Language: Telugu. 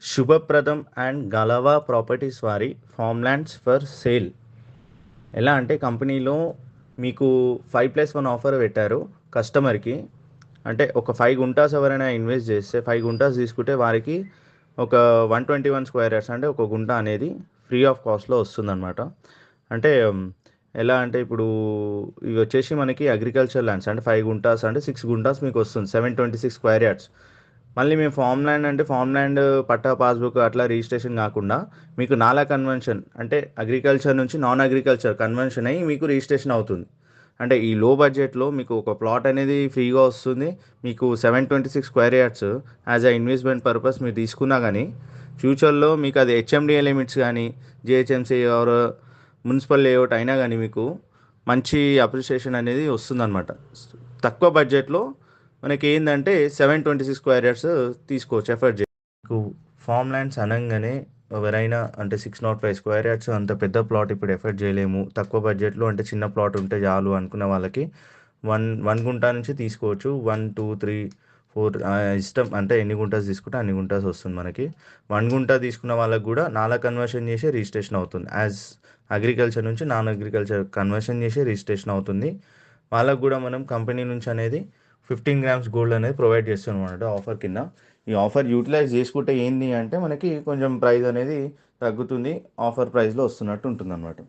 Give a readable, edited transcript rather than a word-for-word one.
శుభప్రదం అండ్ గలవా ప్రాపర్టీస్ వారి ఫామ్ ల్యాండ్స్ ఫర్ సేల్. ఎలా అంటే కంపెనీలో మీకు 5+1 ఆఫర్ పెట్టారు కస్టమర్కి. అంటే ఒక 5 గుంటాస్ ఎవరైనా ఇన్వెస్ట్ చేస్తే 5 గుంటాస్ తీసుకుంటే వారికి ఒక 121 స్క్వేర్ యార్డ్స్ అంటే ఒక గుంట అనేది ఫ్రీ ఆఫ్ కాస్ట్లో వస్తుందన్నమాట. అంటే ఎలా అంటే ఇప్పుడు ఇవి వచ్చేసి మనకి అగ్రికల్చర్ ల్యాండ్స్ అంటే 5 గుంటాస్ అంటే 6 గుంటాస్ మీకు వస్తుంది 726 స్క్వేర్ యార్డ్స్. మళ్ళీ మేము ఫామ్ ల్యాండ్ అంటే ఫామ్ ల్యాండ్ పట్టా పాస్బుక్ అట్లా రిజిస్ట్రేషన్ కాకుండా మీకు నాలా కన్వెన్షన్ అంటే అగ్రికల్చర్ నుంచి నాన్ అగ్రికల్చర్ కన్వెన్షన్ అయ్యి మీకు రిజిస్ట్రేషన్ అవుతుంది. అంటే ఈ లో బడ్జెట్లో మీకు ఒక ప్లాట్ అనేది ఫ్రీగా వస్తుంది. మీకు 726 square yards as a investment purpose మీరు తీసుకున్నా కానీ ఫ్యూచర్లో మీకు అది హెచ్ఎండిఏ లిమిట్స్ కానీ జిహెచ్ఎంసీ ఆర్ మున్సిపల్ లేఅవుట్ అయినా కానీ మీకు మంచి అప్రిషియేషన్ అనేది వస్తుందన్నమాట. తక్కువ బడ్జెట్లో మనకి ఏంటంటే 726 స్క్వేర్ యార్డ్స్ తీసుకోవచ్చు ఎఫర్ట్ చేసి. మీకు ఫామ్ ల్యాండ్స్ అనగానే ఎవరైనా అంటే 605 స్క్వేర్ యార్డ్స్ అంత పెద్ద ప్లాట్ ఇప్పుడు ఎఫర్ట్ చేయలేము, తక్కువ బడ్జెట్లో అంటే చిన్న ప్లాట్ ఉంటే చాలు అనుకున్న వాళ్ళకి వన్ వన్ గుంటా నుంచి తీసుకోవచ్చు. 1, 2, 3, 4 ఇష్టం అంటే ఎన్ని గుంటాస్ తీసుకుంటే అన్ని గుంటాస్ వస్తుంది మనకి. 1 గుంటా తీసుకున్న వాళ్ళకి కూడా నాలా కన్వర్షన్ చేసి రిజిస్ట్రేషన్ అవుతుంది. యాజ్ అగ్రికల్చర్ నుంచి నాన్ అగ్రికల్చర్ కన్వర్షన్ చేసి రిజిస్ట్రేషన్ అవుతుంది. వాళ్ళకు కూడా మనం కంపెనీ నుంచి అనేది 15 గ్రామ్స్ గోల్డ్ అనేది ప్రొవైడ్ చేస్తాం అనమాట ఆఫర్ కింద. ఈ ఆఫర్ యూటిలైజ్ చేసుకుంటే ఏంటి అంటే మనకి కొంచెం ప్రైస్ అనేది తగ్గుతుంది, ఆఫర్ ప్రైస్లో వస్తున్నట్టు ఉంటుంది అనమాట.